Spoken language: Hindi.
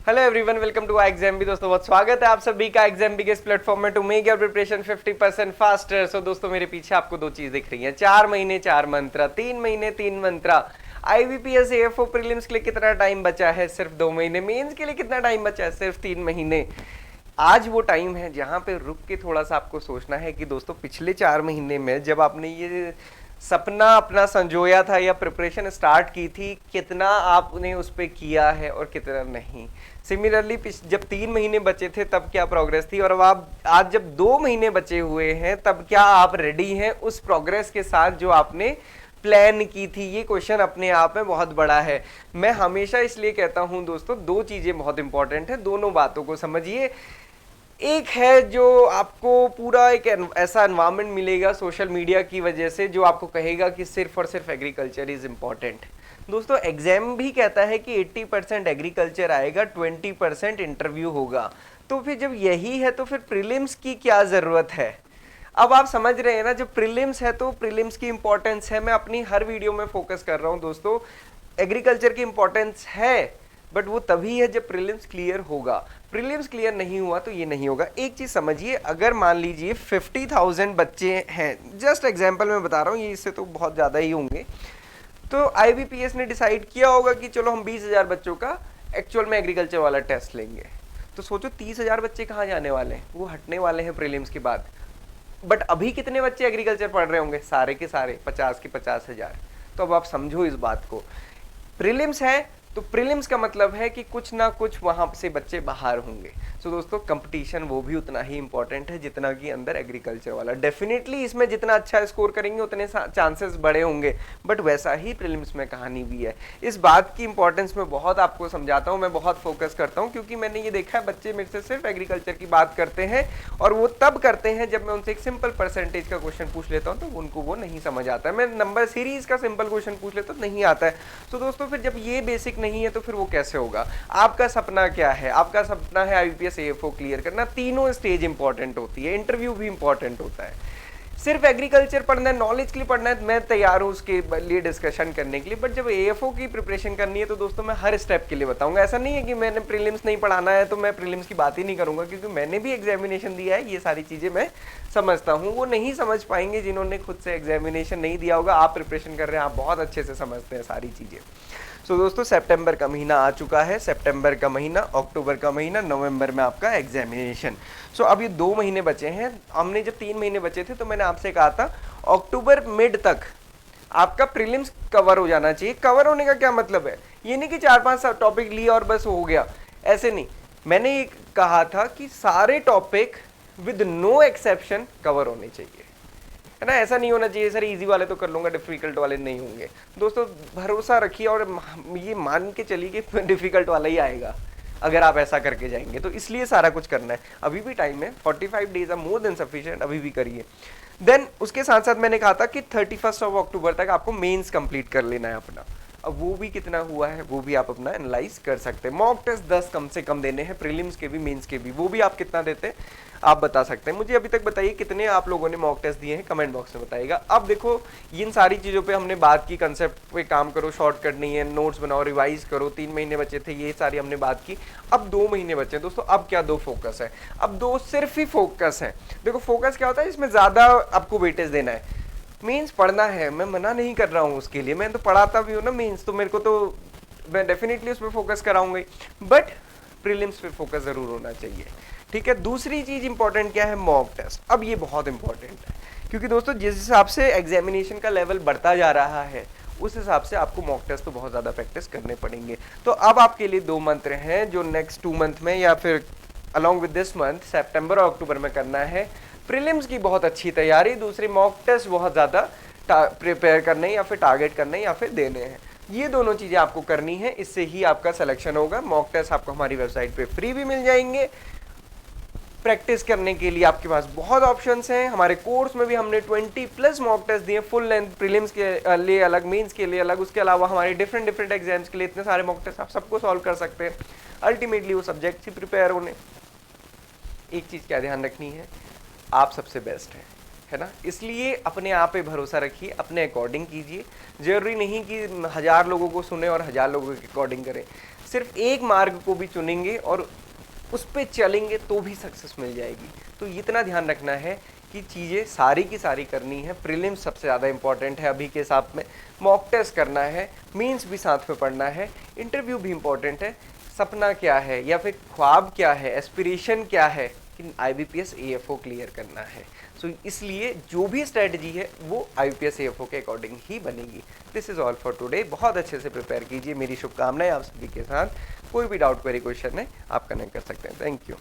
Hello everyone, welcome to exam भी। दोस्तों बहुत स्वागत है आप सभी का एग्जाम भी के इस प्लेटफॉर्म में to make your preparation 50% faster. So दोस्तों मेरे पीछे आपको दो चीज दिख रही हैं, 4 महीने 4 मंत्रा, 3 महीने 3 मंत्रा। आईबीपीएस एएफओ प्रीलिम्स के लिए कितना टाइम बचा है? सिर्फ 2 महीने। मेंस के लिए कितना टाइम बचा है? सिर्फ 3 महीने। आज वो टाइम है जहां पे रुक के थोड़ा सा आपको सोचना है कि दोस्तों पिछले 4 महीने में जब आपने ये सपना अपना संजोया था या प्रिपरेशन स्टार्ट की थी, कितना आपने उस पर किया है और कितना नहीं। सिमिलरली जब 3 महीने बचे थे तब क्या प्रोग्रेस थी, और अब आप आज जब 2 महीने बचे हुए हैं तब क्या आप रेडी हैं उस प्रोग्रेस के साथ जो आपने प्लान की थी? ये क्वेश्चन अपने आप में बहुत बड़ा है। मैं हमेशा इसलिए कहता हूं दोस्तों, दो चीजें बहुत इंपॉर्टेंट है, दोनों बातों को समझिए। एक है जो आपको पूरा एक ऐसा एनवायरनमेंट मिलेगा सोशल मीडिया की वजह से जो आपको कहेगा कि सिर्फ और सिर्फ एग्रीकल्चर इज इम्पॉर्टेंट। दोस्तों एग्जाम भी कहता है कि 80% एग्रीकल्चर आएगा, 20% इंटरव्यू होगा। तो फिर जब यही है तो फिर प्रीलिम्स की क्या जरूरत है? अब आप समझ रहे हैं ना, जब प्रीलिम्स है तो प्रीलिम्स की इंपॉर्टेंस है। मैं अपनी हर वीडियो में फोकस कर रहा हूं दोस्तों, एग्रीकल्चर की इंपॉर्टेंस है, बट वो तभी है जब प्रीलिम्स क्लियर होगा। प्रीलिम्स क्लियर नहीं हुआ तो ये नहीं होगा। एक चीज समझिए, अगर मान लीजिए 50,000 बच्चे हैं, जस्ट एग्जांपल में बता रहा हूँ, ये इससे तो बहुत ज्यादा ही होंगे, तो आईबीपीएस ने डिसाइड किया होगा कि चलो हम 20,000 बच्चों का एक्चुअल में एग्रीकल्चर वाला टेस्ट लेंगे। तो सोचो 30,000 बच्चे कहाँ जाने वाले हैं? वो हटने वाले हैं प्रीलिम्स के बाद। बट अभी कितने बच्चे एग्रीकल्चर पढ़ रहे होंगे? सारे के सारे 50 के 50,000। तो अब आप समझो इस बात को, प्रीलिम्स है तो प्रीलिम्स का मतलब है कि कुछ ना कुछ वहां से बच्चे बाहर होंगे। सो दोस्तों कंपटीशन वो भी उतना ही इंपॉर्टेंट है जितना कि अंदर एग्रीकल्चर वाला। डेफिनेटली इसमें जितना अच्छा स्कोर करेंगे उतने चांसेस बड़े होंगे, बट वैसा ही प्रीलिम्स में कहानी भी है। इस बात की इंपॉर्टेंस मैं बहुत आपको समझाता हूँ, मैं बहुत फोकस करता हूँ, क्योंकि मैंने ये देखा है बच्चे मेरे से सिर्फ एग्रीकल्चर की बात करते हैं, और वो तब करते हैं जब मैं उनसे एक सिंपल परसेंटेज का क्वेश्चन पूछ लेता हूँ तो उनको वो नहीं समझ आता है। मैं नंबर सीरीज का सिंपल क्वेश्चन पूछ लेता हूँ, नहीं आता है। तो दोस्तों फिर जब ये बेसिक नहीं है तो फिर वो कैसे होगा? आपका सपना क्या है? आपका सपना है आईपीएस एएफओ क्लियर करना। तीनों स्टेज इंपॉर्टेंट होती है, इंटरव्यू भी इंपॉर्टेंट होता है। सिर्फ एग्रीकल्चर पढ़ना है, नॉलेज के लिए पढ़ना है, मैं तैयार हूं उसके लिए डिस्कशन करने के लिए, बट जब एएफओ की प्रिपरेशन करनी है तो दोस्तों मैं हर स्टेप के लिए बताऊंगा। ऐसा नहीं है कि मैंने प्रीलिम्स नहीं पढ़ाना है तो मैं प्रीलिम्स की बात ही नहीं करूंगा, क्योंकि मैंने भी एग्जामिनेशन दिया है, ये सारी चीजें मैं समझता हूँ। वो नहीं समझ पाएंगे जिन्होंने खुद से एग्जामिनेशन नहीं दिया होगा। आप प्रिपरेशन कर रहे हैं, आप बहुत अच्छे से समझते हैं सारी चीजें। सो दोस्तों सितंबर का महीना आ चुका है, सितंबर का महीना, अक्टूबर का महीना, नवंबर में आपका एग्जामिनेशन। सो अब ये 2 महीने बचे हैं। हमने जब 3 महीने बचे थे तो मैंने आपसे कहा था अक्टूबर मिड तक आपका प्रीलिम्स कवर हो जाना चाहिए। कवर होने का क्या मतलब है? ये नहीं कि 4-5 टॉपिक लिए और बस हो गया, ऐसे नहीं। मैंने ये कहा था कि सारे topic with no exception cover होने चाहिए, है ना। ऐसा नहीं होना चाहिए सर इजी वाले तो कर लूंगा, डिफिकल्ट वाले नहीं होंगे। दोस्तों भरोसा रखिए और ये मान के चलिए कि डिफिकल्ट वाला ही आएगा अगर आप ऐसा करके जाएंगे। तो इसलिए सारा कुछ करना है, अभी भी टाइम है, 45 days are more than sufficient, अभी भी करिए। देन उसके साथ साथ मैंने कहा था कि 31 अक्टूबर तक आपको मेंस कंप्लीट कर लेना है अपना। अब वो भी कितना हुआ है वो भी आप अपना एनालाइज कर सकते हैं। मॉक टेस्ट 10 कम से कम देने हैं, प्रीलिम्स के भी मेंस के भी, वो भी आप कितना देते हैं आप बता सकते हैं। मुझे अभी तक बताइए कितने आप लोगों ने मॉक टेस्ट दिए हैं, कमेंट बॉक्स में बताइएगा। अब देखो इन सारी चीज़ों पे हमने बात की, कंसेप्ट पे काम करो, शॉर्टकट नहीं है, नोट्स बनाओ, रिवाइज करो। 3 महीने बचे थे, ये सारी हमने बात की। अब 2 महीने बचे हैं दोस्तों। अब क्या 2 फोकस है, अब 2 सिर्फ ही फोकस है। देखो फोकस क्या होता है, इसमें ज़्यादा आपको वेटेज देना है। मीन्स पढ़ना है, मैं मना नहीं कर रहा हूँ उसके लिए, मैं तो पढ़ाता भी हूँ ना मीन्स, तो मेरे को तो मैं डेफिनेटली उस पर फोकस कराऊंगा, बट प्रीलिम्स पे फोकस ज़रूर होना चाहिए, ठीक है। दूसरी चीज इंपॉर्टेंट क्या है, मॉक टेस्ट। अब ये बहुत इंपॉर्टेंट है, क्योंकि दोस्तों जिस हिसाब से एग्जामिनेशन का लेवल बढ़ता जा रहा है उस हिसाब से आपको मॉक टेस्ट तो बहुत ज़्यादा प्रैक्टिस करने पड़ेंगे। तो अब आपके लिए 2 मंत्र हैं जो नेक्स्ट 2 मंथ में या फिर अलॉन्ग विद दिस मंथ सितंबर और अक्टूबर में करना है। प्रीलिम्स की बहुत अच्छी तैयारी, दूसरी मॉक टेस्ट बहुत ज़्यादा प्रिपेयर करने या फिर टारगेट करने या फिर देने हैं। ये दोनों चीज़ें आपको करनी है, इससे ही आपका सिलेक्शन होगा। मॉक टेस्ट आपको हमारी वेबसाइट पे फ्री भी मिल जाएंगे। प्रैक्टिस करने के लिए आपके पास बहुत ऑप्शंस हैं। हमारे कोर्स में भी हमने 20+ मॉक टेस्ट दिए, फुल लेंथ, प्रीलिम्स के लिए अलग, मेंस के लिए अलग, उसके अलावा हमारे डिफरेंट एग्जाम्स के लिए इतने सारे मॉक टेस्ट, आप सबको सॉल्व कर सकते हैं। अल्टीमेटली वो सब्जेक्ट ही प्रिपेयर होने। एक चीज़ क्या ध्यान रखनी है, आप सबसे बेस्ट हैं, है ना। इसलिए अपने आप पे भरोसा रखिए, अपने अकॉर्डिंग कीजिए। जरूरी नहीं कि 1000 लोगों को सुने और 1000 लोगों के अकॉर्डिंग करें। सिर्फ एक मार्ग को भी चुनेंगे और उस पे चलेंगे तो भी सक्सेस मिल जाएगी। तो इतना ध्यान रखना है कि चीज़ें सारी की सारी करनी है। प्रीलिम्स सबसे ज़्यादा इंपॉर्टेंट है अभी के हिसाब में, मॉक टेस्ट करना है, मीन्स भी साथ में पढ़ना है, इंटरव्यू भी इंपॉर्टेंट है। सपना क्या है या फिर ख्वाब क्या है, एस्पिरेशन क्या है कि IBPS AFO क्लियर करना है। सो इसलिए जो भी स्ट्रेटजी है वो IBPS AFO के अकॉर्डिंग ही बनेगी। This is all for today. बहुत अच्छे से प्रिपेयर कीजिए, मेरी शुभकामनाएं आप सभी के साथ। कोई भी डाउट क्वेरी क्वेश्चन है आप कनेक्ट कर सकते हैं। Thank you.